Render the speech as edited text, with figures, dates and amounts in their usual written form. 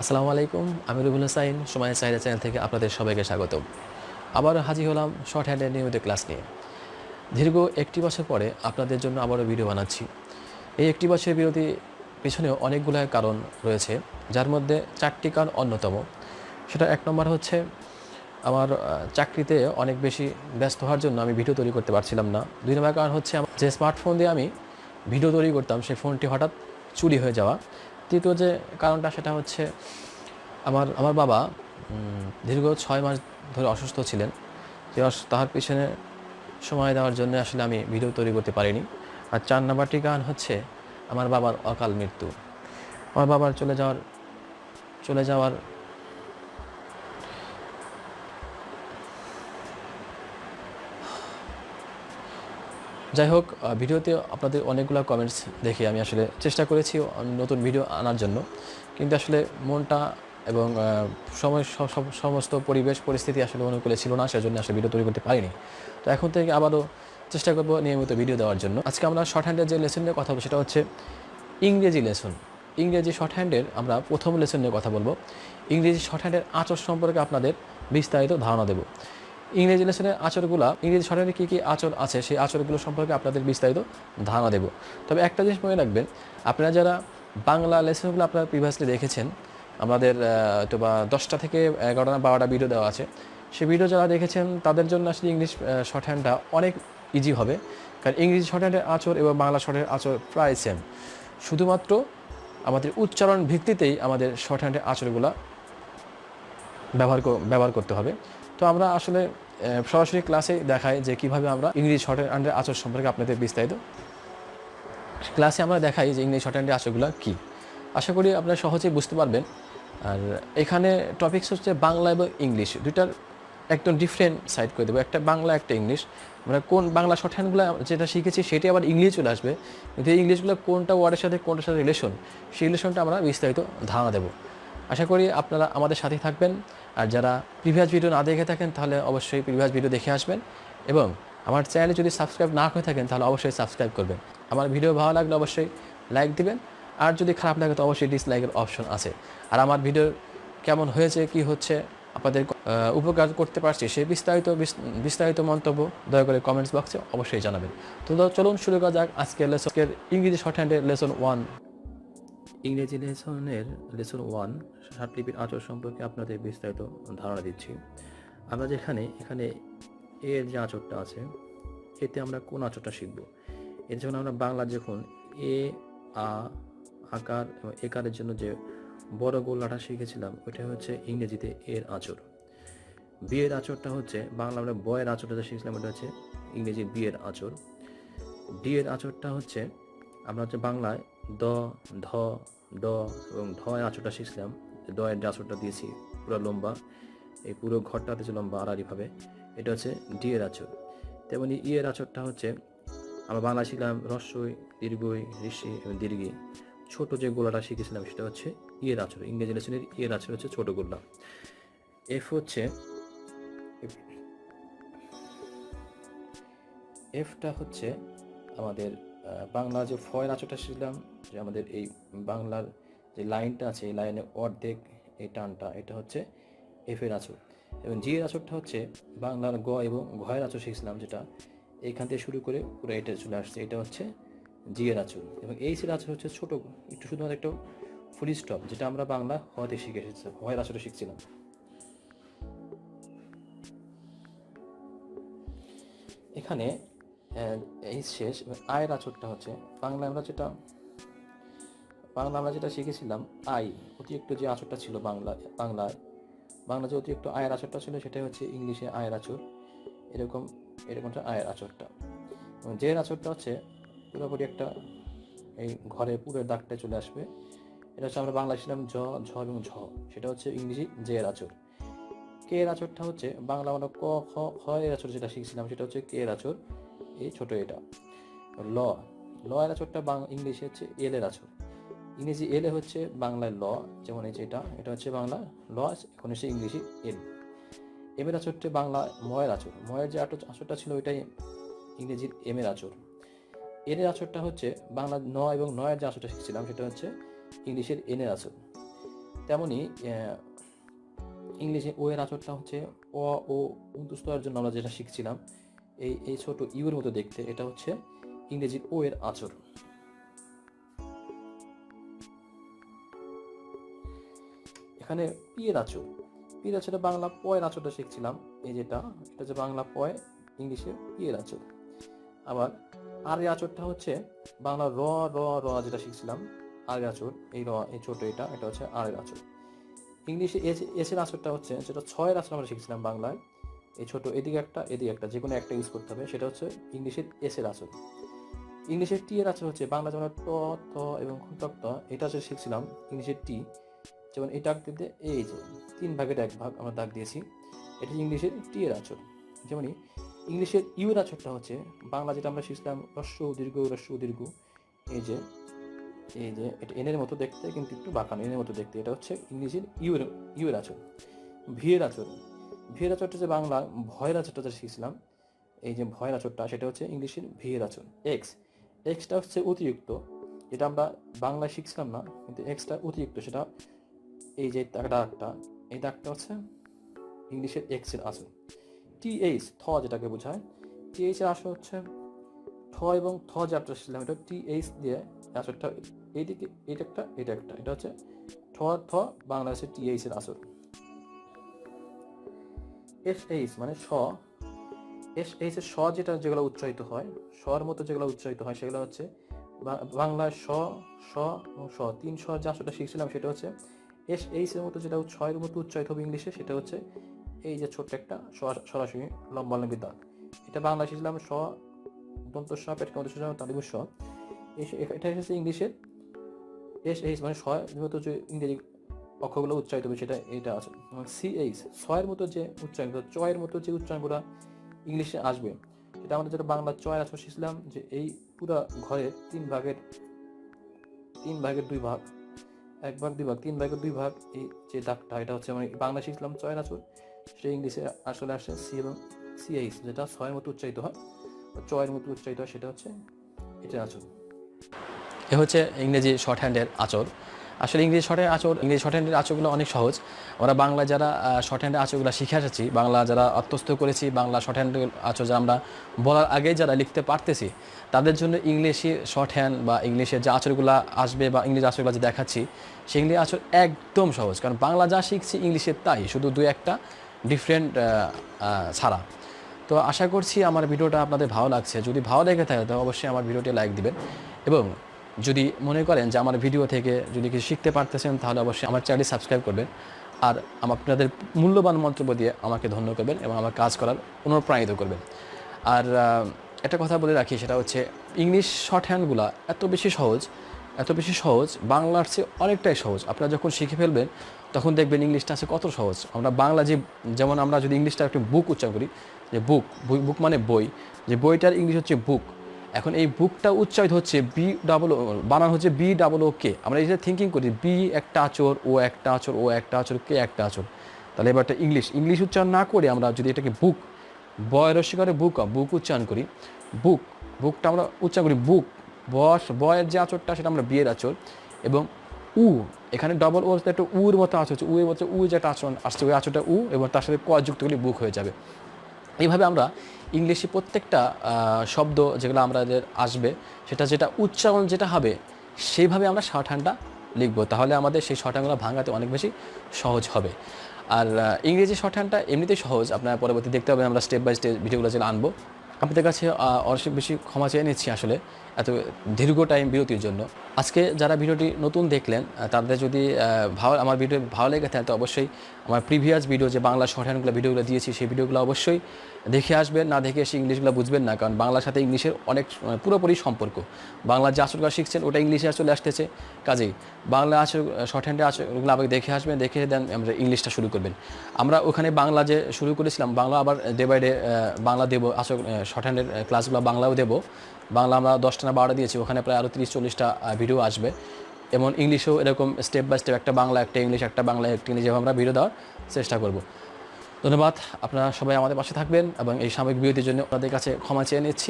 আসসালামু আলাইকুম, আমি রুবুল হোসাইন সময়ের চাহিদা চ্যানেল থেকে আপনাদের সবাইকে স্বাগত। আবার হাজির হলাম শর্ট হ্যান্ডের নিয়মিত ক্লাস নিয়ে। দীর্ঘ একটি বছর পরে আপনাদের জন্য আবারও ভিডিও বানাচ্ছি। এই একটি বছরের বিরতি পিছনেও অনেকগুলো কারণ রয়েছে, যার মধ্যে 4টি কারণ অন্যতম। সেটা 1 নম্বর হচ্ছে আমার চাকরিতে অনেক বেশি ব্যস্ত হওয়ার জন্য আমি ভিডিও তৈরি করতে পারছিলাম না। 2 নম্বর কারণ হচ্ছে আমার যে স্মার্টফোন দিয়ে আমি ভিডিও তৈরি করতাম সেই ফোনটি হঠাৎ চুরি হয়ে যাওয়া। তৃতীয় যে কারণটা সেটা হচ্ছে আমার বাবা দীর্ঘ 6 মাস ধরে অসুস্থ ছিলেন। তার পিছনে সময় দেওয়ার জন্য আসলে আমি ভিডিও তৈরি করতে পারিনি। আর 4 নাম্বারটি কারণ হচ্ছে আমার বাবার অকাল মৃত্যু। আমার বাবার চলে যাওয়ার যাই হোক, ভিডিওতে আপনাদের অনেকগুলো কমেন্টস দেখে আমি আসলে চেষ্টা করেছি নতুন ভিডিও আনার জন্য, কিন্তু আসলে মনটা এবং সমস্ত পরিবেশ পরিস্থিতি আসলে অনুকূলে ছিল না, সেজন্য আসলে ভিডিও তৈরি করতে পারিনি। তো এখন থেকে আবারও চেষ্টা করব নিয়মিত ভিডিও দেওয়ার জন্য। আজকে আমরা শর্ট হ্যান্ডের যে লেসন নিয়ে কথা বলবো সেটা হচ্ছে ইংরেজি লেসন। ইংরেজি শর্ট হ্যান্ডের আমরা প্রথম লেসন নিয়ে কথা বলবো। ইংরেজি শর্ট হ্যান্ডের আচর সম্পর্কে আপনাদের বিস্তারিত ধারণা দেব। ইংরেজি লেসনের ইংরেজি শর্ট হ্যান্ডে কী কী আচর আছে সেই আচরগুলো সম্পর্কে আপনাদের বিস্তারিত ধারণা দেব। তবে একটা জিনিস মনে রাখবেন, আপনারা যারা বাংলা লেসনগুলো আপনারা প্রিভিয়াসলি দেখেছেন, আমাদের হয়তো বা 10টা থেকে 11টা না 12টা ভিডিও দেওয়া আছে, সেই ভিডিও যারা দেখেছেন তাদের জন্য আসলে ইংলিশ শর্ট হ্যান্ডটা অনেক ইজি হবে। কারণ ইংরেজি শর্ট হ্যান্ডের আচর এবং বাংলা শর্ট হ্যান্ডের আচর প্রায় সেম। শুধুমাত্র আমাদের উচ্চারণ ভিত্তিতেই আমাদের শর্ট হ্যান্ডের আচরগুলো ব্যবহার করতে হবে। তো আমরা আসলে সরাসরি ক্লাসে দেখাই যে কীভাবে আমরা ইংরেজি শর্ট হ্যান্ডের আচর সম্পর্কে আপনাদের বিস্তারিত ক্লাসে আমরা দেখাই যে ইংরেজি শর্ট হ্যান্ডের আচরগুলো কী। আশা করি আপনারা সহজেই বুঝতে পারবেন। আর এখানে টপিকস হচ্ছে বাংলা এবং ইংলিশ দুইটার একদম ডিফারেন্ট সাইড করে দেবো, একটা বাংলা একটা ইংলিশ। আমরা কোন বাংলা শর্ট হ্যান্ডগুলো যেটা শিখেছি সেটাই আবার ইংলিশ চলে আসবে, কিন্তু এই ইংলিশগুলো কোনটা ওয়ার্ডের সাথে কোনটার সাথে রিলেশন, সেই রিলেশনটা আমরা বিস্তারিত ধারণা দেবো। আশা করি আপনারা আমাদের সাথেই থাকবেন। আর যারা প্রিভিয়াস ভিডিও না দেখে থাকেন তাহলে অবশ্যই প্রিভিয়াস ভিডিও দেখে আসবেন, এবং আমার চ্যানেলে যদি সাবস্ক্রাইব না করে থাকেন তাহলে অবশ্যই সাবস্ক্রাইব করবেন। আমার ভিডিও ভালো লাগলে অবশ্যই লাইক দিবেন, আর যদি খারাপ লাগে তো অবশ্যই ডিসলাইকের অপশন আছে। আর আমার ভিডিও কেমন হয়েছে, কি হচ্ছে, আপনাদের উপকার করতে পারছি সেই বিস্তারিত মন্তব্য দয়া করে কমেন্টস বক্সে অবশ্যই জানাবেন। তো চলুন শুরু করা যাক আজকের লেসনের ইংরেজি শর্ট হ্যান্ডের লেসন 1। ইংরেজি লেসন 1 ষাটলিপির আচর সম্পর্কে আপনাদের বিস্তারিত ধারণা দিচ্ছি। আমরা এখানে এর যে আচরটা আছে, এতে আমরা কোন আচরটা শিখব? এর জন্য আমরা বাংলা যখন এ আ আকার এবং একারের জন্য যে বড় গোল্লাটা শিখেছিলাম, ওইটা হচ্ছে ইংরেজিতে এর আচর। বিয়ের আচরটা হচ্ছে বাংলা আমরা বয়ের আচরটা শিখেছিলাম, ওটা হচ্ছে ইংরেজি বিয়ের আচর। ডি এর আচরটা হচ্ছে আমরা হচ্ছে বাংলায় দ, ধ, ড এবং ঢ এর আচরটা শিখছিলাম। ড এর যে আচরটা দিয়েছি পুরো লম্বা, এই পুরো ঘরটাতে যে লম্বা আড়াআড়িভাবে, এটা হচ্ছে ডি এর আচর। তেমনি ই এর আচরটা হচ্ছে আমরা বাংলা শিখলাম রস্বই, দীর্ঘই, ঋষি এবং দীর্ঘি। ছোট যে গোলাটা শিখেছিলাম সেটা হচ্ছে ই এর আচর। ইংরেজি লেসনের ই এর আচর হচ্ছে ছোট গোলা। এফটা হচ্ছে আমাদের বাংলা যে ফয়ের আচরটা শিখলাম, যে আমাদের এই বাংলার যে লাইনটা আছে এই লাইনে অর্ধেক এই টানটা, এটা হচ্ছে এফের আচর। এবং জি এর আচরটা হচ্ছে বাংলার গ এবং ঘয়ের আচর শিখছিলাম, যেটা এইখান থেকে শুরু করে পুরো এটা চলে আসছে, এটা হচ্ছে জি এর আচর। এবং এইচ এর আচর হচ্ছে ছোট, একটু শুধুমাত্র একটা ফুল স্টপ, যেটা আমরা বাংলা হতে শিখে এসেছিলাম, হয়ের আচরটা শিখছিলাম। এখানে এই শেষ। আয়ের আচরটা হচ্ছে বাংলা আমরা যেটা শিখেছিলাম আই, অতিরিক্ত যে আচরটা ছিল বাংলা যে অতিরিক্ত আয়ের আচরটা ছিল সেটাই হচ্ছে ইংলিশে আয়ের আচর। এরকমটা আয়ের আচরটা। এবং যে আচরটা হচ্ছে পুরোপুরি একটা এই ঘরে পুরো দাগটা চলে আসবে, এটা হচ্ছে আমরা বাংলা শিখলাম জ, ঝ এবং ঝ, সেটা হচ্ছে ইংরেজি জে এর আচর। কে এর আচরটা হচ্ছে বাংলা আমরা ক, খ, খ এর আচর যেটা শিখছিলাম সেটা হচ্ছে কে এর আচর, এই ছোট এটা। ল এর আচরটা ইংলিশে হচ্ছে এল এর আচর। ইংরেজি এল এ হচ্ছে বাংলায় ল, যেমন এই যে এটা হচ্ছে বাংলা ল, এখন হচ্ছে ইংলিশে এল। এম এর আচরটা বাংলা ময়ের আচর, ময়ের যে আচরটা ছিল ওইটাই ইংরেজির এম এর আচর। এর আচরটা হচ্ছে বাংলা ন এবং নয়ের যে আচরটা শিখছিলাম সেটা হচ্ছে ইংলিশের এন এর আচর। তেমনই ইংলিশে ও এর আচরটা হচ্ছে অ ও উন্তস্তয়ের জন্য আমরা যেটা শিখছিলাম এই ছোট ইউর মতো দেখতে, এটা হচ্ছে ইংরেজির ও এর আচর। এখানে পি এর আচর, পি এর আচরটা বাংলা পয়ের আচরটা শিখছিলাম, এটা হচ্ছে বাংলা পয়, ইংলিশে পি এর আচর। আবার আর এর আচরটা হচ্ছে বাংলা র র র যেটা শিখছিলাম, আর এর আচর এই র এই ছোট এটা হচ্ছে আর এর আচর। ইংলিশে এস এর আচরটা হচ্ছে যেটা ছয়ের আচর আমরা শিখছিলাম বাংলায়, এই ছোট এদিকে একটা যে কোনো একটা ইউজ করতে হবে, সেটা হচ্ছে ইংলিশের এস এর আচর। ইংলিশের টি এর আচর হচ্ছে বাংলা যেমন ট থ এবং ত, এটা আচর শিখছিলাম ইংলিশের টি, যেমন এই দাগ দিতে এই যে 3 ভাগের 1 ভাগ আমরা দাগ দিয়েছি, এটা ইংলিশের টি এর আচর। যেমনই ইংলিশের ইউ এর আচরটা হচ্ছে বাংলা যেটা আমরা শিখছিলাম হ্রস্ব দীর্ঘ, এই যে এটা এনের মতো দেখতে কিন্তু একটু বাঁকানো, এনের মতো দেখতে, এটা হচ্ছে ইংলিশের ইউ এর আচর। ভি এর আচর, ভি এর আচরটা যে বাংলা ভয়ের আচরটা যেটা শিখছিলাম, এই যে ভয়ের আচরটা সেটা হচ্ছে ইংলিশের ভি এর আচর। এক্সটা হচ্ছে অতিরিক্ত, যেটা আমরা বাংলায় শিখছিলাম না কিন্তু এক্সটা অতিরিক্ত, সেটা এই যে দাগটা, এই দাগটা হচ্ছে ইংলিশের এক্স এর আচর। টিএইচ থ যেটাকে বোঝায়, টিএইচ এর আচর হচ্ছে ঠ এবং থ যে আচরটা শিখলাম, এটা টিএইচ দিয়ে আচরটা এইদিকে এটা হচ্ছে ঠ থ, বাংলাদেশের টিএইচ এর আচর। এসএইচ মানে স, এসএইচ এর স যেগুলো উচ্চারিত হয়, স্বর মতো যেগুলো উচ্চারিত হয় সেগুলো হচ্ছে বাংলায় স স ও স, 3 স যে আচরটা শিখছিলাম সেটা হচ্ছে এসএইচ এর মতো, যেটা ছয়ের মতো উচ্চারিত হবে ইংলিশে, সেটা হচ্ছে এই যে ছোট্ট একটা সরাসরি লম্বি দাগ, এটা বাংলা শিখছিলাম স দন্ত স পেট কামড় তালিম স, এটা এসেছে ইংলিশের এসএইচ মানে ছয়ের মতো যে ইংরেজি অক্ষরগুলো উচ্চারিত হবে সেটা এটা আছে। সিএইচ ছয়ের মতো যে উচ্চারণ, চয়ের মতো যে উচ্চারণগুলো ইংলিশে আসবে, সেটা আমাদের যেটা বাংলা চয়ের আচর শিখছিলাম, যে এই পুরা ঘরের 3 ভাগের 2 ভাগ, 1 ভাগ 2 ভাগ 3 ভাগের 2 ভাগ, এই যে দাগটা এটা হচ্ছে মানে বাংলা শিখছিলাম চয়ের আচর, সেই ইংলিশে আসলে আসে সি এবং সিএইচ, যেটা ছয়ের মতো উচ্চারিত হয়, চয়ের মতো উচ্চারিত হয়, সেটা হচ্ছে এটা আচর। এ হচ্ছে ইংরেজি শর্ট হ্যান্ডের আচর। আসলে ইংরেজি শর্ট হ্যান্ডের আচরগুলো অনেক সহজ। আমরা বাংলা যারা শর্ট হ্যান্ডের আচরগুলো শিখে এসেছি, বাংলা যারা আত্মস্থ করেছি, বাংলা শর্ট হ্যান্ডের আচর যা আমরা বলার আগেই যারা লিখতে পারতেছি, তাদের জন্য ইংলিশে শর্ট হ্যান্ড বা ইংলিশের যে আচরগুলো আসবে বা ইংরেজি আচরগুলো যে দেখাচ্ছি, সেই ইংরেজি আচর একদম সহজ। কারণ বাংলা যা শিখছি ইংলিশের তাই, শুধু 2-1টা ডিফারেন্ট ছাড়া। তো আশা করছি আমার ভিডিওটা আপনাদের ভালো লাগছে। যদি ভালো লেগে থাকে তো অবশ্যই আমার ভিডিওটি লাইক দিবেন, এবং যদি মনে করেন যে আমার ভিডিও থেকে যদি কিছু শিখতে পারতেছেন তাহলে অবশ্যই আমার চ্যানেলটি সাবস্ক্রাইব করবেন, আর আপনাদের মূল্যবান মন্তব্য দিয়ে আমাকে ধন্য করবেন এবং আমার কাজ করার অনুপ্রাণিত করবেন। আর একটা কথা বলে রাখি, সেটা হচ্ছে ইংলিশ শর্ট হ্যান্ডগুলো এত বেশি সহজ, বাংলার চেয়ে অনেকটাই সহজ। আপনারা যখন শিখে ফেলবেন তখন দেখবেন ইংলিশটা আছে কত সহজ। আমরা বাংলা যেমন আমরা যদি ইংলিশটা একটু বুক উচ্চারণ করি, যে বুক মানে বই, যে বইটার ইংলিশ হচ্ছে বুক, এখন এই বুকটা উচ্চারিত হচ্ছে বানান হচ্ছে BOOK। আমরা এটা থিঙ্কিং করি বি একটা আচর, ও একটা আচর, ও একটা আচর, কে একটা আচর। তাহলে এবারটা ইংলিশ উচ্চারণ না করে আমরা যদি এটাকে বয় রস্যিকারে বুক উচ্চারণ করি, বুকটা আমরা উচ্চারণ করি বুক, বয়ের যে আচরটা সেটা আমরা বিয়ের আচর, এবং এখানে ডবল ও একটা উর মতো আচর হচ্ছে, এর মতো যেটা আচরণ আসছে ওই আচরটা এবং তার সাথে ক যুক্ত করলে বুক হয়ে যাবে। এইভাবে আমরা ইংলিশে প্রত্যেকটা শব্দ যেগুলো আমাদের আসবে, যেটা উচ্চারণ যেটা হবে সেইভাবে আমরা শর্ট হ্যান্ডটা লিখবো, তাহলে আমাদের সেই শর্ট হ্যান্ডগুলো ভাঙাতে অনেক বেশি সহজ হবে। আর ইংরেজি শর্ট হ্যান্ডটা এমনিতেই সহজ, আপনারা পরবর্তী দেখতে হবে আমরা স্টেপ বাই স্টেপ ভিডিওগুলো যেগুলো আনবো। আপনাদের কাছে অনেক বেশি ক্ষমা চেয়ে নিচ্ছি আসলে এত দীর্ঘ টাইম বিরতির জন্য। আজকে যারা ভিডিওটি নতুন দেখলেন, তাদের যদি আমার ভিডিও ভালো লেগে থাকে তো অবশ্যই আমার প্রিভিয়াস ভিডিও যে বাংলা শর্ট হ্যান্ডগুলো ভিডিওগুলো দিয়েছি সেই ভিডিওগুলো অবশ্যই দেখে আসবেন, না দেখে এসে ইংলিশগুলো বুঝবেন না, কারণ বাংলার সাথে ইংলিশের অনেক পুরোপুরি সম্পর্ক। বাংলা যে আচরগুলো শিখছেন ওটা ইংলিশে চলে আসতেছে, কাজেই বাংলা শর্ট হ্যান্ডে আচরগুলো আবার দেখে আসবেন, দেখে দেন আমরা ইংলিশটা শুরু করবেন। আমরা ওখানে বাংলা যে শুরু করেছিলাম, বাংলা আবার ডে বাই ডে বাংলা দেবো, শর্ট হ্যান্ডের ক্লাসগুলো বাংলাও দেবো। বাংলা আমরা 10টা না 12টা দিয়েছি, ওখানে প্রায় আরও 30-40টা ভিডিও আসবে। এবং ইংলিশেও এরকম স্টেপ বাই স্টেপ একটা বাংলা একটা ইংলিশ, একটা বাংলা একটা ইংলিশ, আমরা ভিডিও দেওয়ার চেষ্টা করব। ধন্যবাদ, আপনারা সবাই আমাদের পাশে থাকবেন এবং এই সাময়িক বিরতির জন্য আপনাদের কাছে ক্ষমা চেয়ে নিচ্ছি।